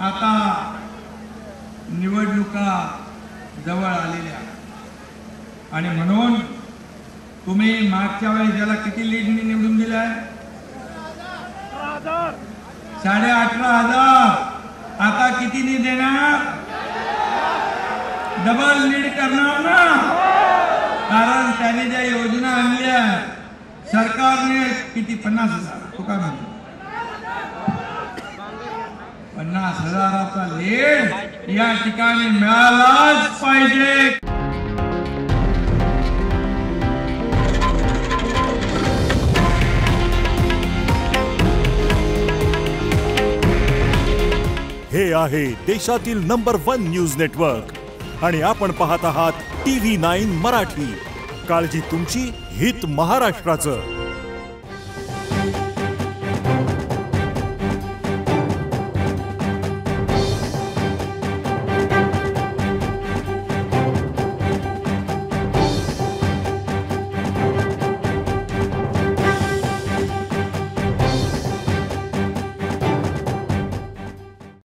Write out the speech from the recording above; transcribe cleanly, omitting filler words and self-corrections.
आता निवडणुका जवळ आलेल्या आणि म्हणून तुम्ही मागच्या वेळेस ज्याला किती लीडनी निवडून दिलाय 18,500 आता कितीनी देणार डबल लीड करणार ना कारण त्याने ज्या योजना आणल्या सरकारने किती 50,000 तो काय म्हणतो 50,000चा लीड या ठिकाणी मिळालाच पाहिजे। हे आहे देशातील नंबर 1 न्यूज नेटवर्क आणि आपण पाहत आहात TV9 मराठी। काळजी तुमची, हित महाराष्ट्राचं।